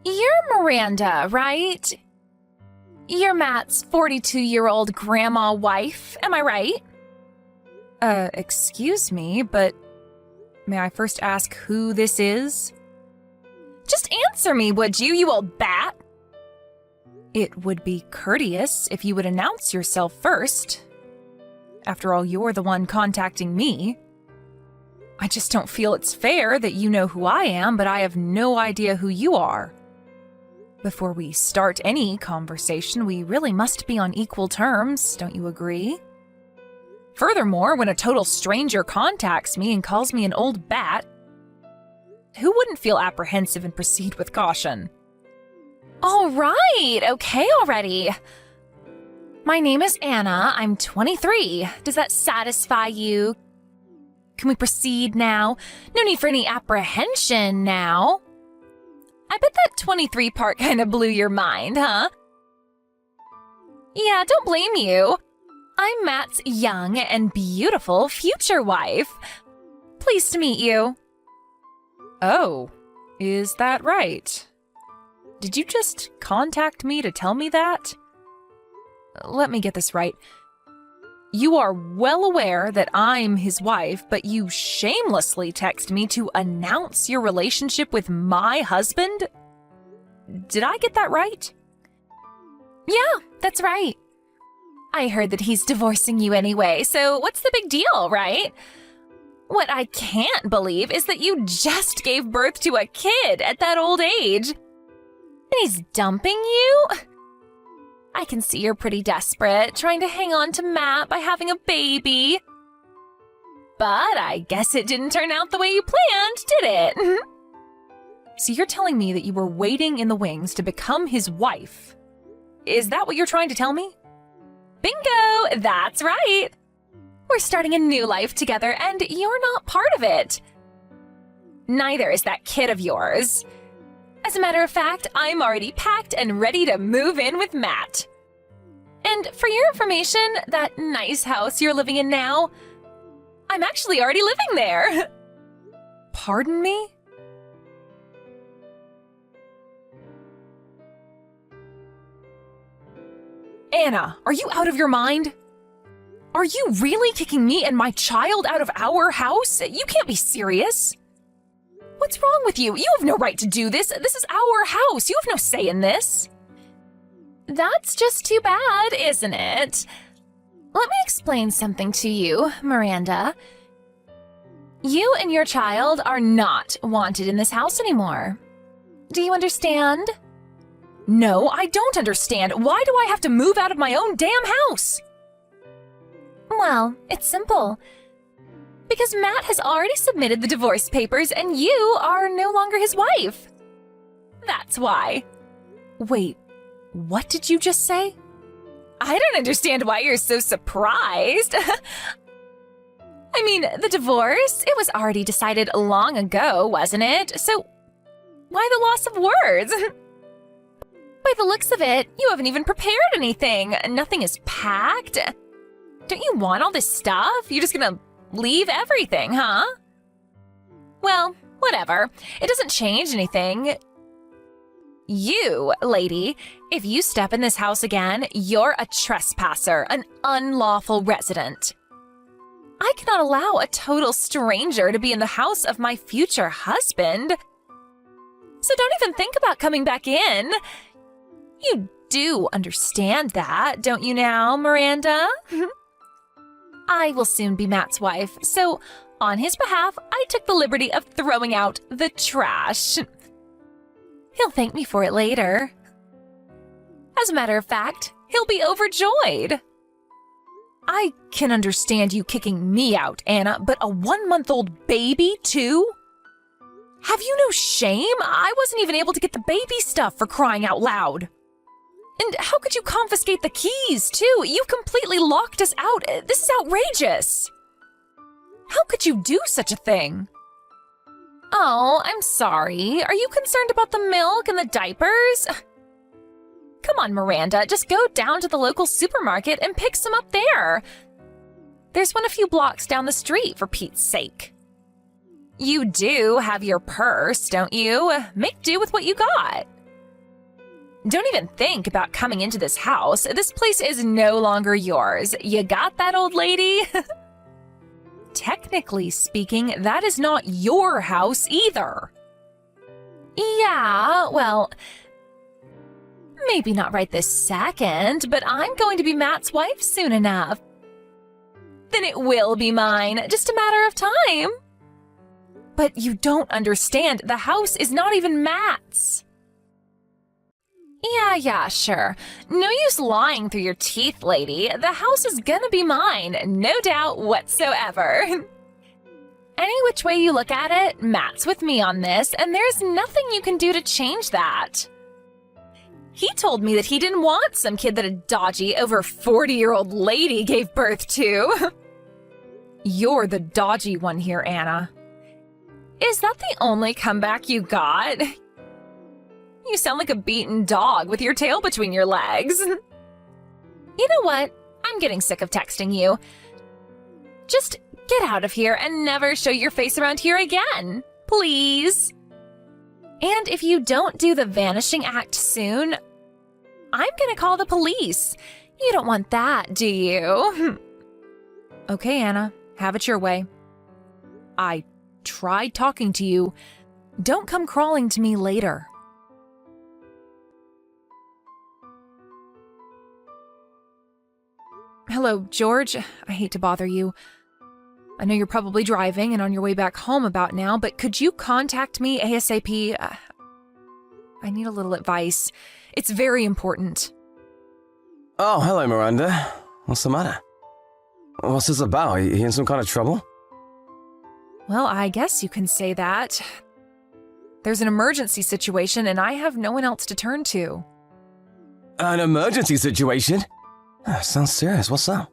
You're Miranda, right? You're Matt's 42-year-old grandma wife, am I right? Excuse me, but may I first ask who this is? Just answer me, would you, you old bat? It would be courteous if you would announce yourself first. After all, you're the one contacting me. I just don't feel it's fair that you know who I am, but I have no idea who you are. Before we start any conversation, we really must be on equal terms, don't you agree? Furthermore, when a total stranger contacts me and calls me an old bat, who wouldn't feel apprehensive and proceed with caution? All right, okay already. My name is Anna, I'm 23. Does that satisfy you? Can we proceed now? No need for any apprehension now. I bet that 23 part kind of blew your mind, huh? Yeah, don't blame you. I'm Matt's young and beautiful future wife. Pleased to meet you. Oh, is that right? Did you just contact me to tell me that? Let me get this right. You are well aware that I'm his wife, but you shamelessly text me to announce your relationship with my husband? Did I get that right? Yeah, that's right. I heard that he's divorcing you anyway, so what's the big deal, right? What I can't believe is that you just gave birth to a kid at that old age. And he's dumping you? I can see you're pretty desperate, trying to hang on to Matt by having a baby. But I guess it didn't turn out the way you planned, did it? So you're telling me that you were waiting in the wings to become his wife? Is that what you're trying to tell me? Bingo! That's right! We're starting a new life together, and you're not part of it. Neither is that kid of yours. As a matter of fact, I'm already packed and ready to move in with Matt. And for your information, that nice house you're living in now, I'm actually already living there. Pardon me? Anna, are you out of your mind? Are you really kicking me and my child out of our house? You can't be serious. What's wrong with you? You have no right to do this. This is our house. You have no say in this. That's just too bad, isn't it? Let me explain something to you, Miranda. You and your child are not wanted in this house anymore. Do you understand? No, I don't understand. Why do I have to move out of my own damn house? Well, it's simple. Because Matt has already submitted the divorce papers and you are no longer his wife. That's why. Wait, what did you just say? I don't understand why you're so surprised. I mean, the divorce, it was already decided long ago, wasn't it? So, why the loss of words? By the looks of it, you haven't even prepared anything. Nothing is packed. Don't you want all this stuff? You're just gonna leave everything, huh? Well, whatever. It doesn't change anything. You, lady, if you step in this house again, you're a trespasser, an unlawful resident. I cannot allow a total stranger to be in the house of my future husband. So don't even think about coming back in. You do understand that, don't you now, Miranda? I will soon be Matt's wife, so on his behalf, I took the liberty of throwing out the trash. He'll thank me for it later. As a matter of fact, he'll be overjoyed. I can understand you kicking me out, Anna, but a 1-month-old baby, too? Have you no shame? I wasn't even able to get the baby stuff, for crying out loud. And how could you confiscate the keys, too? You've completely locked us out. This is outrageous. How could you do such a thing? Oh, I'm sorry. Are you concerned about the milk and the diapers? Come on, Miranda, just go down to the local supermarket and pick some up there. There's one a few blocks down the street, for Pete's sake. You do have your purse, don't you? Make do with what you got. Don't even think about coming into this house. This place is no longer yours. You got that, old lady? Technically speaking, that is not your house either. Yeah, well, maybe not right this second, but I'm going to be Matt's wife soon enough. Then it will be mine, just a matter of time. But you don't understand, the house is not even Matt's. Yeah, sure. No use lying through your teeth, lady. The house is gonna be mine, no doubt whatsoever. Any which way you look at it, Matt's with me on this, and there's nothing you can do to change that. He told me that he didn't want some kid that a dodgy, over 40-year-old lady gave birth to. You're the dodgy one here, Anna. Is that the only comeback you got? You sound like a beaten dog with your tail between your legs. You know what? I'm getting sick of texting you. Just get out of here and never show your face around here again, please. And if you don't do the vanishing act soon, I'm gonna call the police. You don't want that, do you? Okay, Anna, have it your way. I tried talking to you. Don't come crawling to me later. Hello, George. I hate to bother you. I know you're probably driving and on your way back home about now, but could you contact me ASAP? I need a little advice. It's very important. Oh, hello, Miranda. What's the matter? What's this about? Are you in some kind of trouble? Well, I guess you can say that. There's an emergency situation and I have no one else to turn to. An emergency situation? Sounds serious. What's up?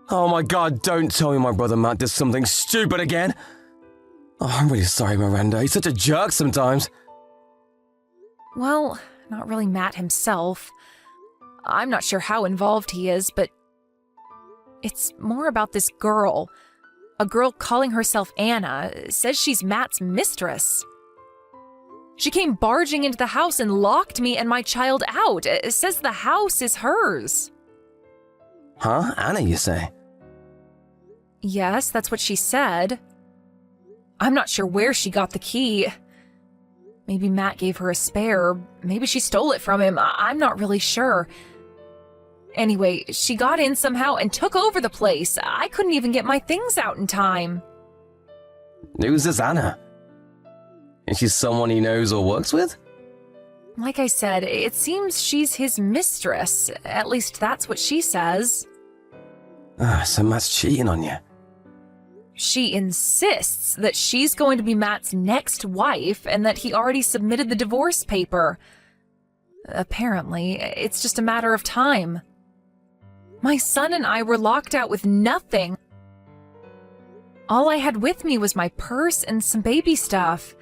Oh my god, don't tell me my brother Matt did something stupid again. Oh, I'm really sorry, Miranda. He's such a jerk sometimes. Well, not really Matt himself. I'm not sure how involved he is, but it's more about this girl. A girl calling herself Anna says she's Matt's mistress. She came barging into the house and locked me and my child out. It says the house is hers. Huh? Anna, you say? Yes, that's what she said. I'm not sure where she got the key. Maybe Matt gave her a spare. Maybe she stole it from him. I'm not really sure. Anyway, she got in somehow and took over the place. I couldn't even get my things out in time. Who's this Anna? Is she someone he knows or works with? Like I said, it seems she's his mistress. At least that's what she says. So Matt's cheating on you. She insists that she's going to be Matt's next wife and that he already submitted the divorce paper. Apparently, it's just a matter of time. My son and I were locked out with nothing. All I had with me was my purse and some baby stuff.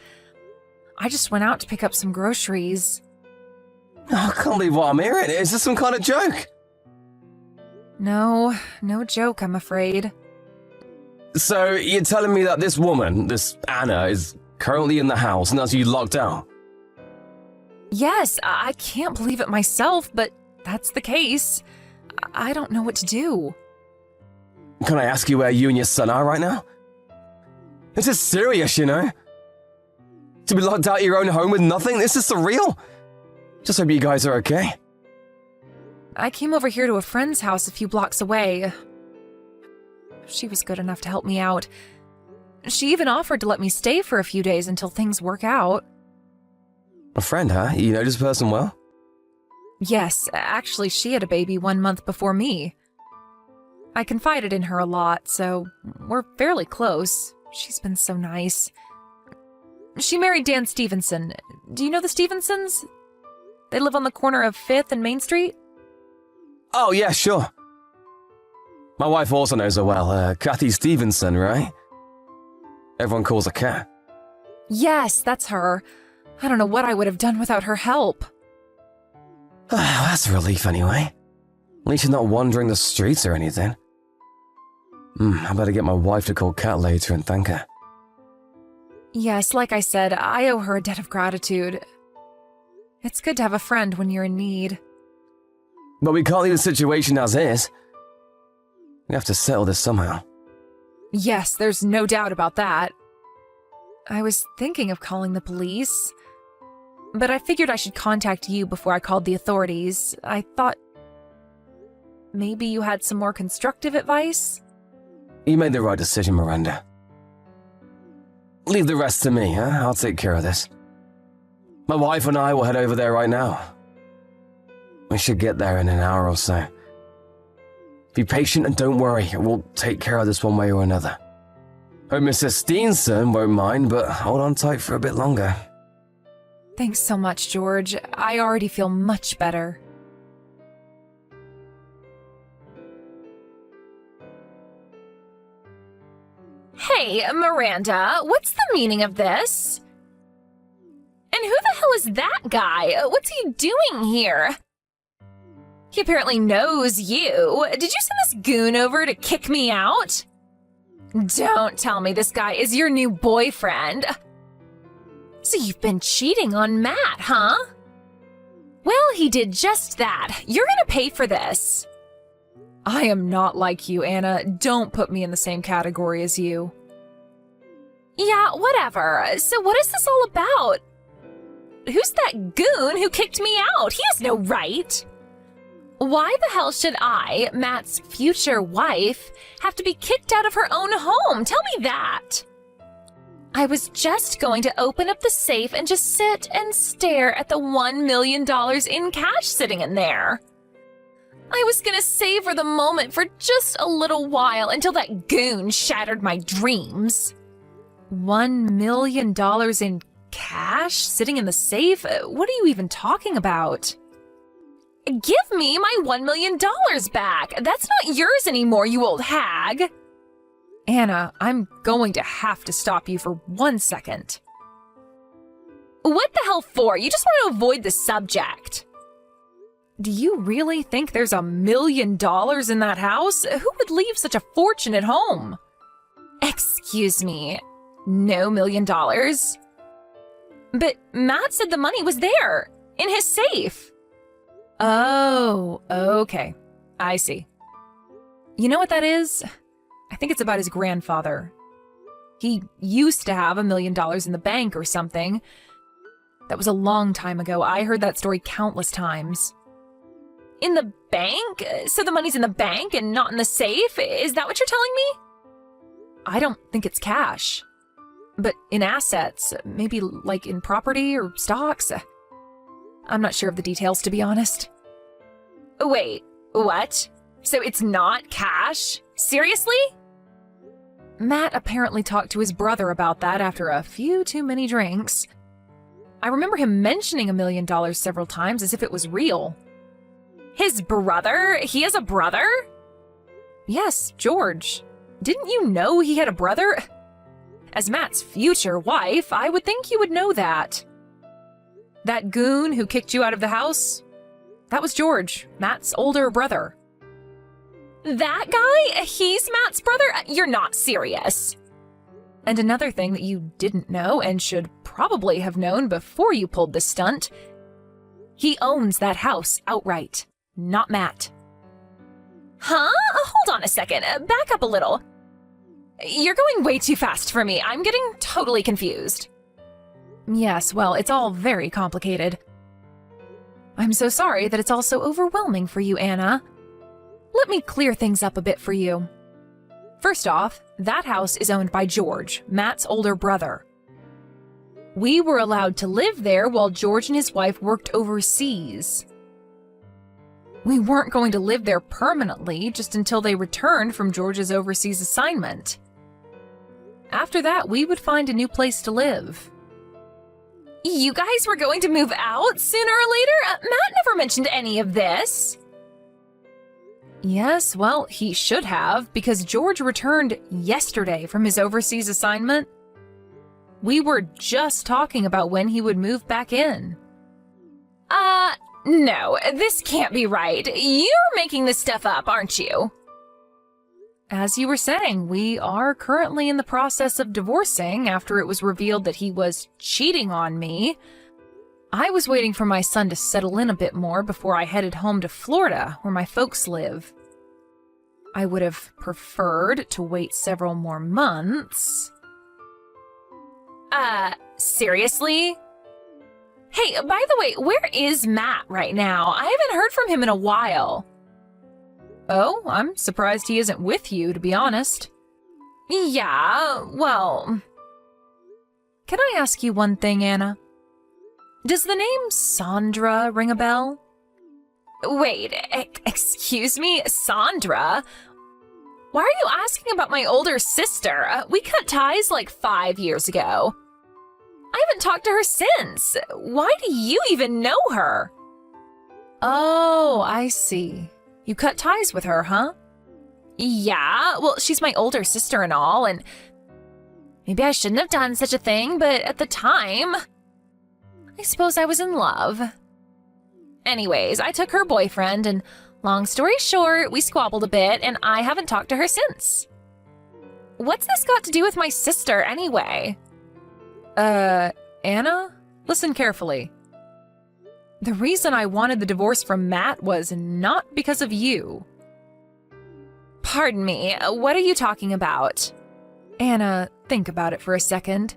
I just went out to pick up some groceries. Oh, I can't believe what I'm hearing. Is this some kind of joke? No joke, I'm afraid. So, you're telling me that this woman, this Anna, is currently in the house and has you locked out? Yes, I can't believe it myself, but that's the case. I don't know what to do. Can I ask you where you and your son are right now? This is serious, you know? To be locked out of your own home with nothing? This is surreal. Just hope you guys are okay. I came over here to a friend's house a few blocks away. She was good enough to help me out. She even offered to let me stay for a few days until things work out. A friend, huh? You know this person well? Yes, actually she had a baby 1 month before me. I confided in her a lot, so we're fairly close. She's been so nice. She married Dan Stevenson. Do you know the Stevensons? They live on the corner of 5th and Main Street? Oh, yeah, sure. My wife also knows her well. Kathy Stevenson, right? Everyone calls her Kat. Yes, that's her. I don't know what I would have done without her help. That's a relief anyway. At least she's not wandering the streets or anything. I better get my wife to call Kat later and thank her. Yes, like I said, I owe her a debt of gratitude. It's good to have a friend when you're in need. But we can't leave the situation as is. We have to settle this somehow. Yes, there's no doubt about that. I was thinking of calling the police, but I figured I should contact you before I called the authorities. I thought maybe you had some more constructive advice? You made the right decision, Miranda. Leave the rest to me, huh? I'll take care of this. My wife and I will head over there right now. We should get there in an hour or so. Be patient and don't worry, we'll take care of this one way or another. Hope Mrs. Steenson won't mind, but hold on tight for a bit longer. Thanks so much, George. I already feel much better. Hey, Miranda, what's the meaning of this? And who the hell is that guy? What's he doing here? He apparently knows you. Did you send this goon over to kick me out? Don't tell me this guy is your new boyfriend. So you've been cheating on Matt, huh? Well, he did just that. You're gonna pay for this. I am not like you, Anna. Don't put me in the same category as you. Yeah, whatever. So what is this all about? Who's that goon who kicked me out? He has no right. Why the hell should I, Matt's future wife, have to be kicked out of her own home? Tell me that. I was just going to open up the safe and just sit and stare at the $1 million in cash sitting in there. I was gonna savor the moment for just a little while until that goon shattered my dreams. $1 million in cash sitting in the safe? What are you even talking about? Give me my $1 million back. That's not yours anymore, you old hag. Anna, I'm going to have to stop you for 1 second. What the hell for? You just want to avoid the subject. Do you really think there's $1 million in that house? Who would leave such a fortune at home? Excuse me, no $1 million. But Matt said the money was there, in his safe. Oh, okay. I see. You know what that is? I think it's about his grandfather. He used to have $1 million in the bank or something. That was a long time ago. I heard that story countless times. In the bank? So the money's in the bank and not in the safe? Is that what you're telling me? I don't think it's cash. But in assets, maybe like in property or stocks. I'm not sure of the details, to be honest. Wait, what? So it's not cash? Seriously? Matt apparently talked to his brother about that after a few too many drinks. I remember him mentioning $1 million several times as if it was real. His brother? He has a brother? Yes, George. Didn't you know he had a brother? As Matt's future wife, I would think you would know that. That goon who kicked you out of the house? That was George, Matt's older brother. That guy? He's Matt's brother? You're not serious. And another thing that you didn't know and should probably have known before you pulled this stunt, he owns that house outright, not Matt. Huh? Hold on a second. Back up a little. You're going way too fast for me. I'm getting totally confused. Yes, well, it's all very complicated. I'm so sorry that it's all so overwhelming for you, Anna. Let me clear things up a bit for you. First off, that house is owned by George, Matt's older brother. We were allowed to live there while George and his wife worked overseas. We weren't going to live there permanently, just until they returned from George's overseas assignment. After that, we would find a new place to live. You guys were going to move out sooner or later? Matt never mentioned any of this. Yes, well, he should have, because George returned yesterday from his overseas assignment. We were just talking about when he would move back in. No, this can't be right. You're making this stuff up, aren't you? As you were saying, we are currently in the process of divorcing after it was revealed that he was cheating on me. I was waiting for my son to settle in a bit more before I headed home to Florida, where my folks live. I would have preferred to wait several more months. Seriously? Hey, by the way, where is Matt right now? I haven't heard from him in a while. Oh, I'm surprised he isn't with you, to be honest. Yeah, well... Can I ask you one thing, Anna? Does the name Sandra ring a bell? Wait, excuse me, Sandra? Why are you asking about my older sister? We cut ties like 5 years ago. I haven't talked to her since. Why do you even know her? Oh, I see. You cut ties with her, huh? Yeah, well, she's my older sister and all, and maybe I shouldn't have done such a thing, but at the time, I suppose I was in love. Anyways, I took her boyfriend, and long story short, we squabbled a bit, and I haven't talked to her since. What's this got to do with my sister, anyway? Anna? Listen carefully. The reason I wanted the divorce from Matt was not because of you. Pardon me, what are you talking about? Anna, think about it for a second.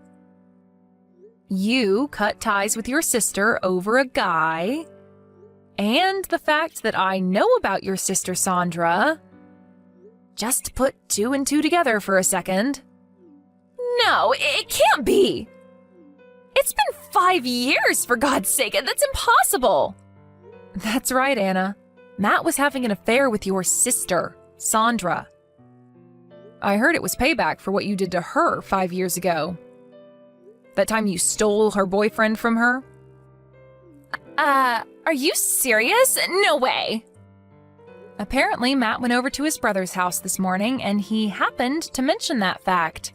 You cut ties with your sister over a guy, and the fact that I know about your sister Sandra. Just put 2 and 2 together for a second. No, it can't be. It's been 5 years, for God's sake. That's impossible. That's right, Anna. Matt was having an affair with your sister, Sandra. I heard it was payback for what you did to her 5 years ago. That time you stole her boyfriend from her? Are you serious? No way. Apparently, Matt went over to his brother's house this morning, and he happened to mention that fact.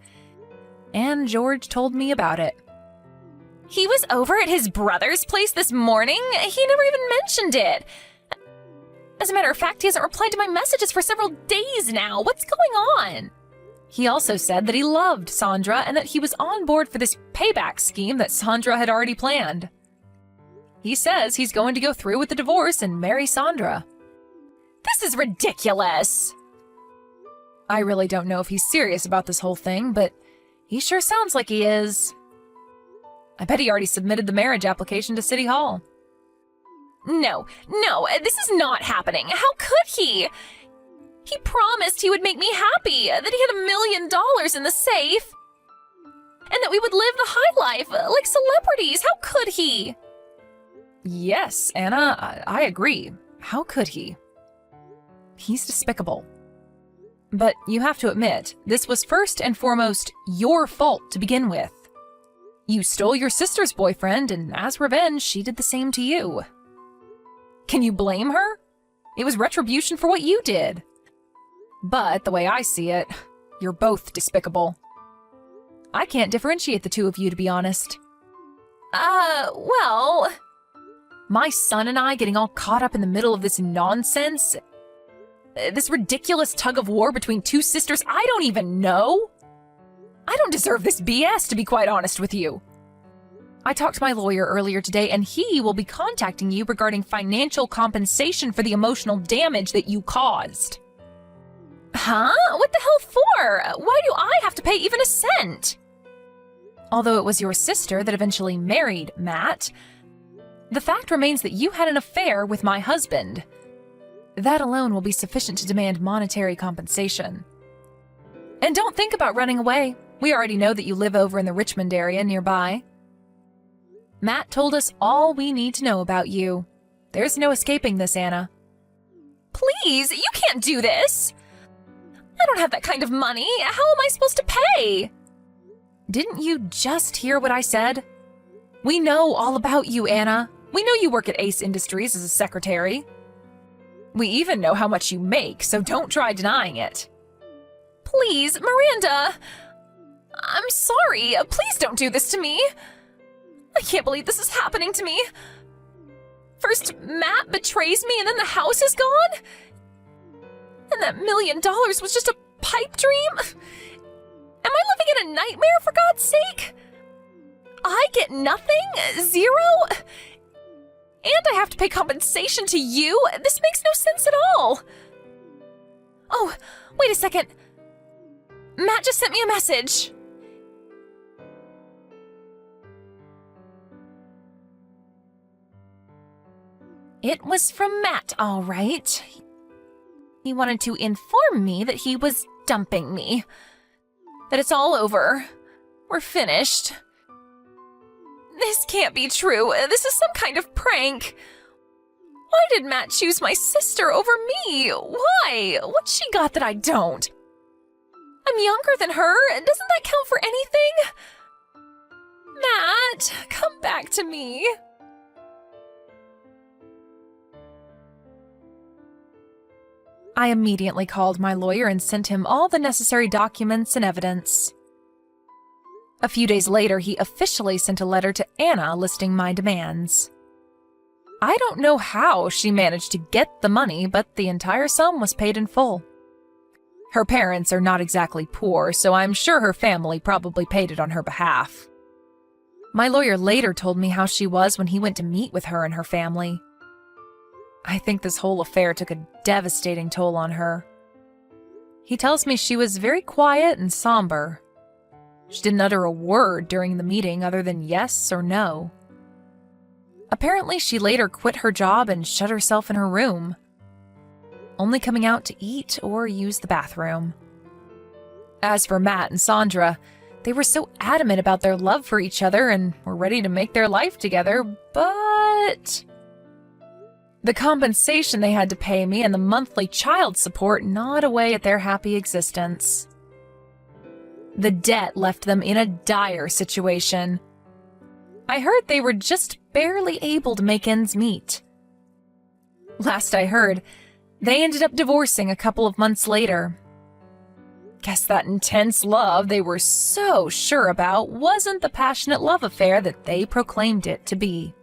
And George told me about it. He was over at his brother's place this morning? He never even mentioned it. As a matter of fact, he hasn't replied to my messages for several days now. What's going on? He also said that he loved Sandra and that he was on board for this payback scheme that Sandra had already planned. He says he's going to go through with the divorce and marry Sandra. This is ridiculous. I really don't know if he's serious about this whole thing, but he sure sounds like he is. I bet he already submitted the marriage application to City Hall. No, this is not happening. How could he? He promised he would make me happy, that he had $1 million in the safe, and that we would live the high life like celebrities. How could he? Yes, Anna, I agree. How could he? He's despicable. But you have to admit, this was first and foremost your fault to begin with. You stole your sister's boyfriend, and as revenge, she did the same to you. Can you blame her? It was retribution for what you did. But the way I see it, you're both despicable. I can't differentiate the two of you, to be honest. Well... My son and I getting all caught up in the middle of this nonsense? This ridiculous tug of war between two sisters I don't even know? I don't deserve this BS, to be quite honest with you. I talked to my lawyer earlier today, and he will be contacting you regarding financial compensation for the emotional damage that you caused. Huh? What the hell for? Why do I have to pay even a cent? Although it was your sister that eventually married Matt, the fact remains that you had an affair with my husband. That alone will be sufficient to demand monetary compensation. And don't think about running away. We already know that you live over in the Richmond area nearby. Matt told us all we need to know about you. There's no escaping this, Anna. Please, you can't do this. I don't have that kind of money. How am I supposed to pay? Didn't you just hear what I said? We know all about you, Anna. We know you work at Ace Industries as a secretary. We even know how much you make, so don't try denying it. Please, Miranda. I'm sorry. Please don't do this to me. I can't believe this is happening to me. First, Matt betrays me, and then the house is gone? And that $1 million was just a pipe dream? Am I living in a nightmare, for God's sake? I get nothing? Zero? And I have to pay compensation to you? This makes no sense at all. Oh, wait a second. Matt just sent me a message. It was from Matt, all right. He wanted to inform me that he was dumping me. That it's all over. We're finished. This can't be true. This is some kind of prank. Why did Matt choose my sister over me? Why? What's she got that I don't? I'm younger than her. Doesn't that count for anything? Matt, come back to me. I immediately called my lawyer and sent him all the necessary documents and evidence. A few days later, he officially sent a letter to Anna listing my demands. I don't know how she managed to get the money, but the entire sum was paid in full. Her parents are not exactly poor, so I'm sure her family probably paid it on her behalf. My lawyer later told me how she was when he went to meet with her and her family. I think this whole affair took a devastating toll on her. He tells me she was very quiet and somber. She didn't utter a word during the meeting other than yes or no. Apparently, she later quit her job and shut herself in her room, only coming out to eat or use the bathroom. As for Matt and Sandra, they were so adamant about their love for each other and were ready to make their life together, but the compensation they had to pay me and the monthly child support gnawed away at their happy existence. The debt left them in a dire situation. I heard they were just barely able to make ends meet. Last I heard, they ended up divorcing a couple of months later. Guess that intense love they were so sure about wasn't the passionate love affair that they proclaimed it to be.